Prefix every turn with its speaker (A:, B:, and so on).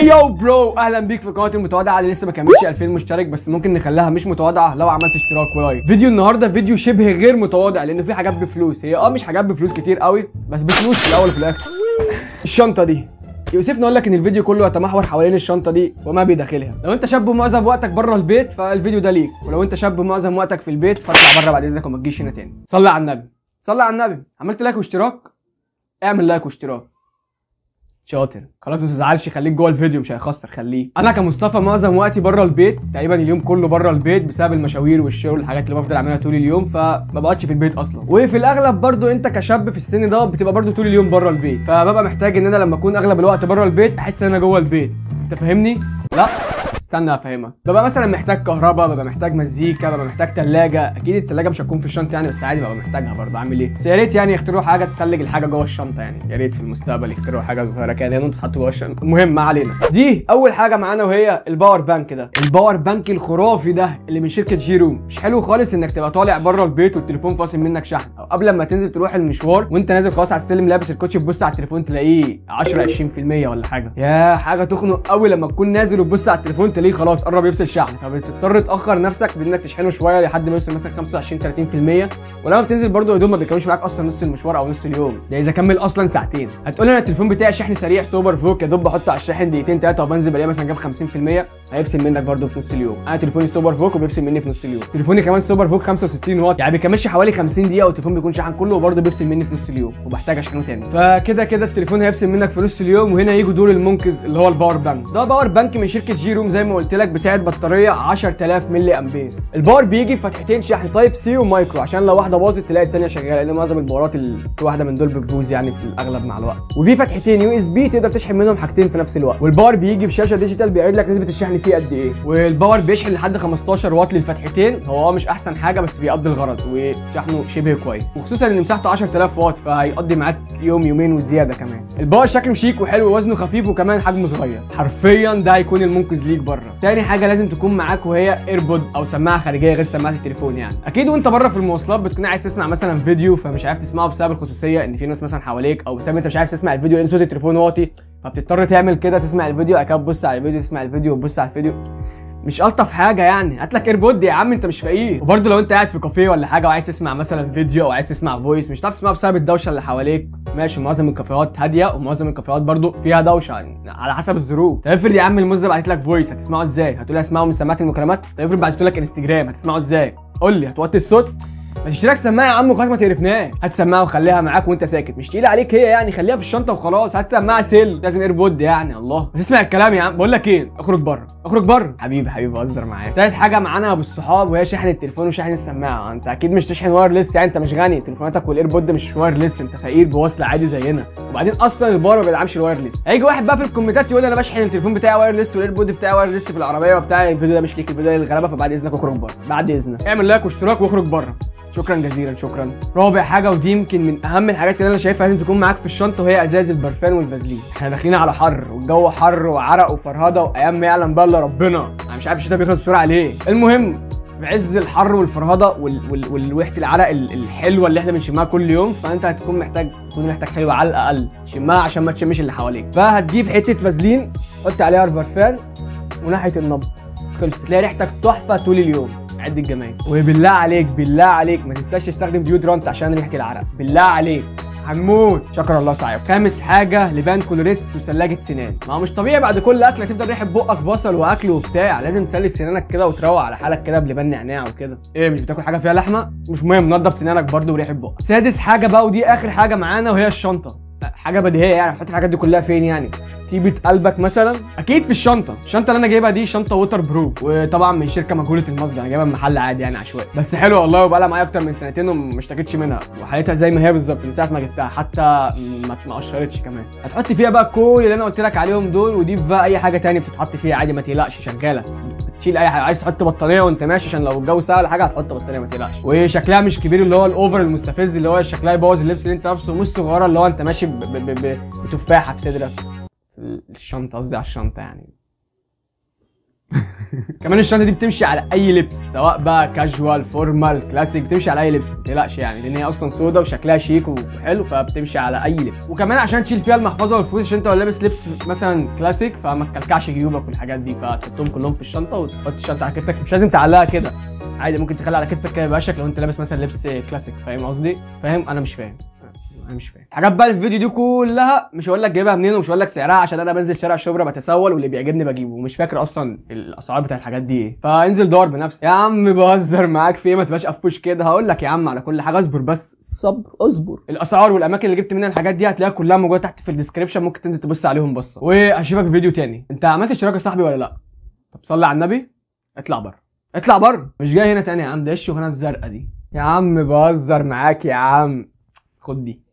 A: يو برو، اهلا بيك في قناتي المتواضعه اللي لسه ما كملتش 2000 مشترك، بس ممكن نخليها مش متواضعه لو عملت اشتراك ولايك. فيديو النهارده فيديو شبه غير متواضع لانه في حاجات بفلوس. هي مش حاجات بفلوس كتير قوي، بس بفلوس في الاول وفي الاخر. الشنطه دي يوسفني اقول لك ان الفيديو كله يتمحور حوالين الشنطه دي وما بداخلها. لو انت شاب معظم وقتك بره البيت فالفيديو ده ليك، ولو انت شاب معظم وقتك في البيت فاطلع بره بعد اذنك وما تجيش هنا تاني. صلي على النبي، صلي على النبي. عملت لايك واشتراك؟ اعمل لايك واشتراك. شاطر، خلاص ما تزعلش، خليك جوه الفيديو مش هيخسر، خليه. انا كمصطفى معظم وقتي بره البيت، تقريبا اليوم كله بره البيت بسبب المشاوير والشغل والحاجات اللي بفضل اعملها طول اليوم، فما بقعدش في البيت اصلا. وفي الاغلب برضو انت كشاب في السن ده بتبقى برضو طول اليوم بره البيت، فببقى محتاج ان انا لما اكون اغلب الوقت بره البيت احس ان انا جوه البيت. انت فاهمني؟ لا استنى افهمك. ببقى مثلا محتاج كهرباء، ببقى محتاج مزيكا، ببقى محتاج ثلاجه. اكيد الثلاجه مش هتكون في الشنطه يعني، بس عادي ببقى محتاجها برضه. اعمل ايه؟ بس يا ريت يعني يخترعوا حاجه تثلج الحاجه جوه الشنطه يعني، يا ريت في المستقبل يخترعوا حاجه صغيره كده هنا تتحط جوه الشنطه. المهم ما علينا. دي اول حاجه معانا وهي الباور بانك. ده الباور بانك الخرافي ده اللي من شركه جي روم. مش حلو خالص انك تبقى طالع بره البيت والتليفون فاصل منك شحن، او قبل ما تنزل تروح المشوار وانت نازل خلاص على السلم لابس الكوتش تبص على التليفون تلاقيه 10 20% ولا حاجه. يا حاجه تخنق قوي لما تكون نازل وتبص على التليفون تلاقيه خلاص قرب يفصل شحن، فبتضطر تاخر نفسك بانك تشحنه شويه لحد ما يوصل مثلا 25 30%. ولما بتنزل برضه يا دوب ما بيكملش معاك اصلا نص المشوار او نص اليوم، ده اذا كمل اصلا ساعتين. هتقول لي انا التليفون بتاعي شحن سريع سوبر فوك، يا دوب بحطه على الشاحن دقيقتين 3 وبنزل بلاقيه مثلا جاب 50%، هيفصل منك برضه في نص اليوم. انا تليفوني سوبر فوك وبيفصل مني في نص اليوم. تليفوني كمان سوبر فوك 65 واط، يعني بيكملش حوالي 50 دقيقه والتليفون بيكون شحن كله وبرضه بيفصل مني في نص اليوم وبحتاج اشحنه تاني. فكده كده التليفون هيفصل منك في نص اليوم. وهنا يجوا دور المنقذ اللي هو الباور بانك. ده باور بانك من شركه جي روم زي ما قلت لك، بسعه بطاريه 10000 ملي امبير. الباور بيجي بفتحتين شحن تايب سي ومايكرو، عشان لو واحده باظت تلاقي الثانيه شغاله، لان معظم الباورات في واحده من دول بتبوظ يعني في الاغلب مع الوقت. وفي فتحتين يو اس بي تقدر تشحن منهم حاجتين في نفس الوقت. والباور بيجي بشاشه ديجيتال بيعرض لك نسبه الشحن فيه قد ايه. والباور بيشحن لحد 15 واط للفتحتين. هو مش احسن حاجه بس بيقضي الغرض وشحنه شبه كويس، وخصوصا ان مساحته 10000 واط فهيقضي معاك يوم يومين وزياده كمان. الباور شكله شيك وحلو ووزنه خفيف وكمان حجمه صغير، حرفيا ده هيكون المنقذ ليك بره. تاني حاجه لازم تكون معاك وهي ايربود او سماعه خارجيه غير سماعه التليفون. يعني اكيد وانت بره في المواصلات بتكون عايز تسمع مثلا فيديو فمش عارف تسمعه بسبب الخصوصيه ان في ناس مثلا حواليك، او بسبب انت مش عارف تسمع الفيديو لان صوت التليفون واطي، فبتضطر تعمل كده تسمع الفيديو بعد كده تبص على الفيديو، تسمع الفيديو وتبص على الفيديو. مش الطف حاجه يعني. هات لك ايربود يا عم، انت مش فقير. وبرده لو انت قاعد في كافيه ولا حاجه وعايز تسمع مثلا فيديو او عايز تسمع فويس مش هتعرف تسمعه بسبب الدوشه اللي حواليك. ماشي، معظم الكافيهات هاديه ومعظم الكافيهات برده فيها دوشه على حسب الظروف. طب افرض يا عم الموزه بعت لك فويس، هتسمعه ازاي؟ هتقول لي اسمعه من سماعه المكالمات؟ طب افرض بعت لك انستجرام، هتسمعه ازاي؟ قول لي. هتوطي الصوت؟ ما تشتريك سماعه يا عم وخلاص ما تقرفناش. هات سماعه وخليها معاك وانت ساكت، مش تقيله عليك هي يعني، خليها في الشنطه وخلاص. هات سماعه سيل، لازم ايربود يعني. الله، تسمع الكلام يا عم. بقول لك ايه، اخرج بره، اخرج بره حبيبي بهزر معاك. تالت حاجه معانا بالصحاب وهي شحن التليفون وشحن السماعه. انت اكيد مش تشحن وايرلس يعني، انت مش غني، تليفوناتك والايربود مش وايرلس، انت فقير بوصله عادي زينا. وبعدين اصلا الباور ما بيدعمش الوايرلس. هيجي واحد بقى في الكومنتات يقول انا بشحن التليفون بتاعي وايرلس والايربود بتاعي وايرلس في العربيه وبتاع. الفيديو ده مش ليك، الفيديو ده للغلابه، فبعد اذنك اخرج بره، بعد اذنك اعمل لايك واشتراك واخرج بره. شكرا جزيلا، شكرا. رابع حاجه ودي يمكن من اهم الحاجات اللي انا شايفها لازم تكون معاك في الشنطه، وهي ازاز البرفان والفازلين. احنا داخلين على حر والجو حر وعرق وفرهده وايام ما يعلم بقى الا ربنا. انا مش عارف الشتاء بيخلص بسرعه ليه. المهم في عز الحر والفرهده والوحده العرق الحلوه اللي احنا بنشمها كل يوم، فانت هتكون محتاج ريحتك حلوه على الاقل تشمها عشان ما تشمش اللي حواليك. فهتجيب حته فازلين تحط عليها البرفان وناحيه النبض، خلص تلاقي ريحتك تحفه طول اليوم. عد الجمال. وبالله عليك بالله عليك ما تنساش تستخدم ديودرانت عشان ريحه العرق، بالله عليك هنموت. شكرا الله سعيك. خامس حاجه لبان كولوريتس وثلاجه سنان. ما هو مش طبيعي بعد كل اكله تفضل ريحه بقك بصل واكل وبتاع، لازم تسلك سنانك كده وتروق على حالك كده بلبان نعناع وكده. ايه مش بتاكل حاجه فيها لحمه؟ مش مهم، نضف سنانك برده وريحه بقك. سادس حاجه بقى ودي اخر حاجه معانا وهي الشنطه. حاجه بديهيه يعني، حط الحاجات دي كلها فين يعني؟ طيبه قلبك مثلا اكيد في الشنطه. الشنطه اللي انا جايبها دي شنطه ووتر بروف، وطبعا من شركه مجهوله المصدر، انا جايبها من محل عادي يعني عشوائي، بس حلوه والله وبقى لها معايا اكتر من سنتين وما اشتكيتش منها، وحالتها زي ما هي بالظبط من ساعه ما جبتها، حتى ما قشرتش كمان. هتحط فيها بقى كل اللي انا قلت لك عليهم دول، وضيف بقى اي حاجه ثانيه بتتحط فيها عادي ما تقلقش، شغاله. تشيل اي حاجه، عايز تحط بطانيه وانت ماشي عشان لو الجو ساقع ولا حاجه هتحط بطانيه ما تقلقش. وشكلها مش كبير اللي هو الاوفر المستفز اللي هو شكلها يبوظ اللبس اللي انت لابسه، مش صغيره اللي هو انت ماشي بتفاحه في صدرك. الشنطه قصدي على الشنطه يعني. كمان الشنطه دي بتمشي على اي لبس، سواء بقى كاجوال فورمال كلاسيك، بتمشي على اي لبس ما تقلقش يعني، لان هي اصلا سودا وشكلها شيك وحلو، فبتمشي على اي لبس. وكمان عشان تشيل فيها المحفظه والفلوس، عشان انت لو لابس لبس مثلا كلاسيك فما تكلكعش جيوبك والحاجات دي، فتحطهم كلهم في الشنطه وتحط الشنطه على كتفك. مش لازم تعلقها كده، عادي ممكن تخليها على كتفك كده باشك لو انت لابس مثلا لبس كلاسيك. فاهم قصدي؟ فاهم؟ انا مش فاهم. الحاجات بقى اللي في الفيديو دي كلها مش هقول لك جايبها منين ومش هقول لك سعرها، عشان انا بنزل شارع شبرا بتسول واللي بيعجبني بجيبه، ومش فاكر اصلا الاسعار بتاع الحاجات دي ايه، فانزل دور بنفسك. يا عم بهزر معاك في ايه، ما تبقاش قفوش كده. هقول لك يا عم على كل حاجه، اصبر بس، صبر اصبر. الاسعار والاماكن اللي جبت منها الحاجات دي هتلاقيها كلها موجوده تحت في الديسكربشن، ممكن تنزل تبص عليهم بصه. واشوفك في فيديو تاني. انت عملت اشتراك يا صاحبي ولا لا؟ طب صلي على النبي، اطلع بره اطلع بره، مش جاي هنا تاني يا عم. ده ايه الشغلانه الزرقاء دي يا عم؟ بهزر معاك يا عم، خد دي.